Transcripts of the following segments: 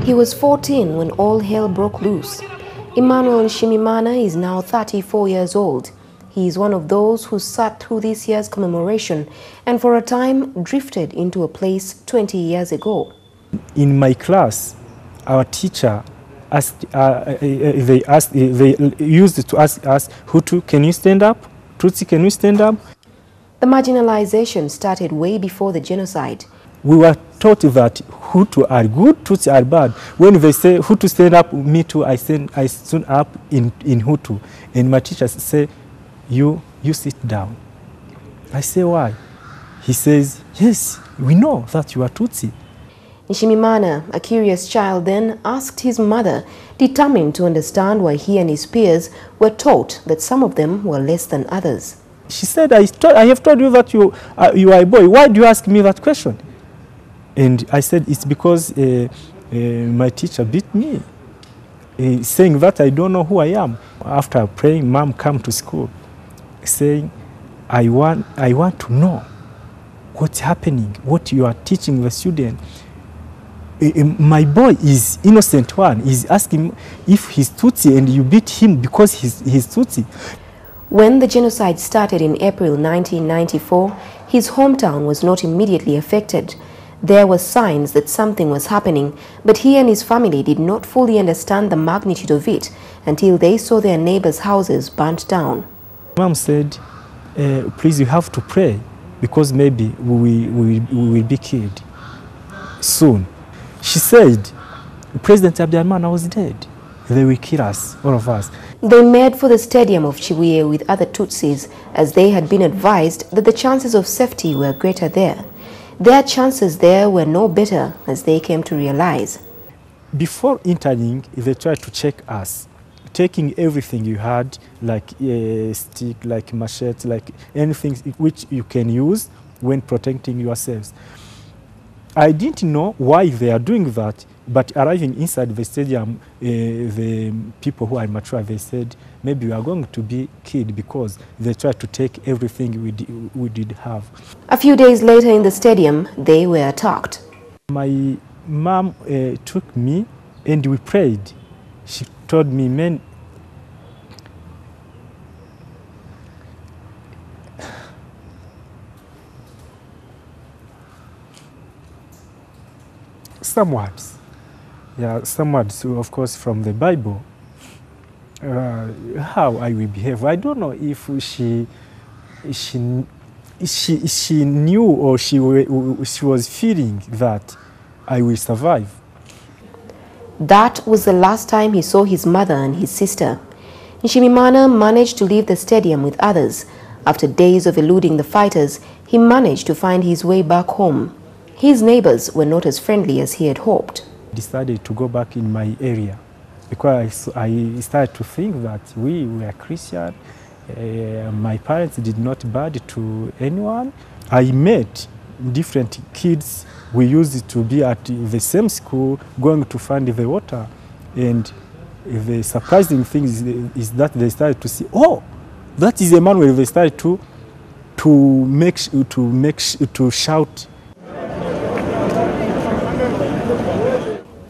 He was 14 when all hell broke loose. Emmanuel Nshimimana is now 34 years old. He is one of those who sat through this year's commemoration and for a time drifted into a place 20 years ago. In my class, our teacher asked, they used to ask us, Hutu, can you stand up? Tutsi, can you stand up? The marginalization started way before the genocide. We were taught that Hutu are good, Tutsi are bad. When they say Hutu stand up, me too, I stood up in Hutu. And my teacher say, you sit down. I say, why? He says, yes, we know that you are Tutsi. Nshimimana, a curious child, then asked his mother, determined to understand why he and his peers were taught that some of them were less than others. She said, I have told you that you are a boy. Why do you ask me that question? And I said, it's because my teacher beat me, saying that I don't know who I am. After praying, Mom came to school, saying, I want to know what's happening, what you are teaching the student. My boy is innocent one. He's asking if he's Tutsi and you beat him because he's Tutsi. When the genocide started in April 1994, his hometown was not immediately affected. There were signs that something was happening, but he and his family did not fully understand the magnitude of it until they saw their neighbors' houses burnt down. Mom said, please, you have to pray because maybe we will be killed soon. She said, President Habyarimana was dead. They will kill us, all of us. They made for the stadium of Chibuye with other Tutsis as they had been advised that the chances of safety were greater there. Their chances there were no better as they came to realize. Before entering, they tried to check us, taking everything you had, like a stick, like machete, like anything which you can use when protecting yourselves. I didn't know why they are doing that, but arriving inside the stadium, the people who are mature, they said, maybe we are going to be killed because they tried to take everything we did have. A few days later in the stadium, they were attacked. My mom took me and we prayed. She told me, man, some words. Yeah, some words, of course, from the Bible. How I will behave. I don't know if she knew or she was feeling that I will survive. That was the last time he saw his mother and his sister. Nshimimana managed to leave the stadium with others. After days of eluding the fighters, he managed to find his way back home. His neighbors were not as friendly as he had hoped. I decided to go back in my area because I started to think that we were Christian. My parents did not bad to anyone. I met different kids. We used to be at the same school going to find the water. And the surprising thing is that they started to see, oh, that is Emmanuel. They started to shout.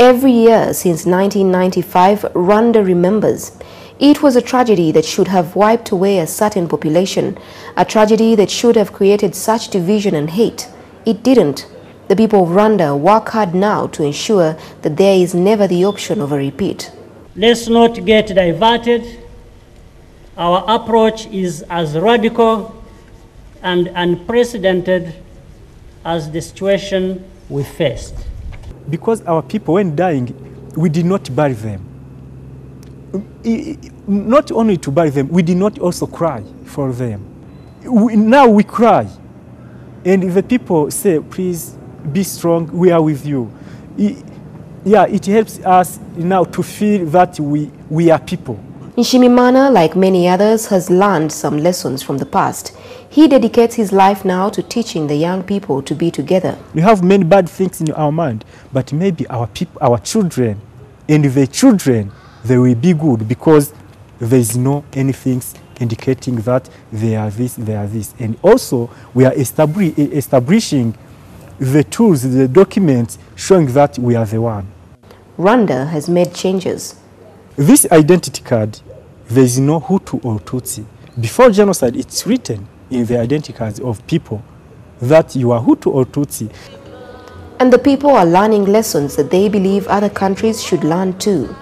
Every year since 1995, Rwanda remembers. It was a tragedy that should have wiped away a certain population, a tragedy that should have created such division and hate. It didn't. The people of Rwanda work hard now to ensure that there is never the option of a repeat. Let's not get diverted. Our approach is as radical and unprecedented as the situation we faced. Because our people, when dying, we did not bury them. Not only to bury them, we did not also cry for them. Now we cry. And the people say, please be strong, we are with you. It helps us now to feel that we are people. Nshimimana, like many others, has learned some lessons from the past. He dedicates his life now to teaching the young people to be together. We have many bad things in our mind, but maybe our people, our children, and the children, they will be good because there is no anything indicating that they are this, they are this. And also, we are establishing the tools, the documents showing that we are the one. Rwanda has made changes. This identity card, there is no Hutu or Tutsi. Before genocide, it's written in the identity cards of people that you are Hutu or Tutsi. And the people are learning lessons that they believe other countries should learn too.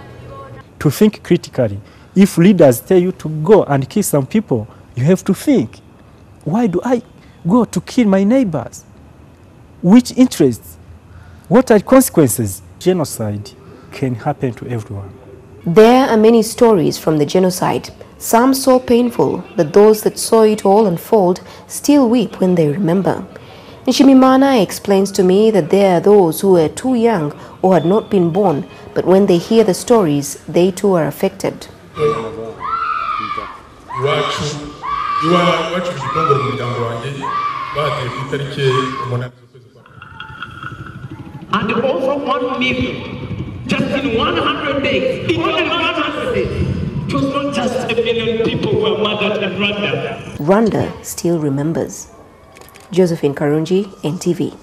To think critically. If leaders tell you to go and kill some people, you have to think, why do I go to kill my neighbors? Which interests? What are consequences? Genocide can happen to everyone. There are many stories from the genocide, some so painful that those that saw it all unfold still weep when they remember. Nshimimana explains to me that there are those who were too young or had not been born, but when they hear the stories, they too are affected. And over 1 million, just in 100 days, in only 100 days, it was not just 1 million people who were murdered in Rwanda. Rwanda still remembers. Josephine Karunji, NTV.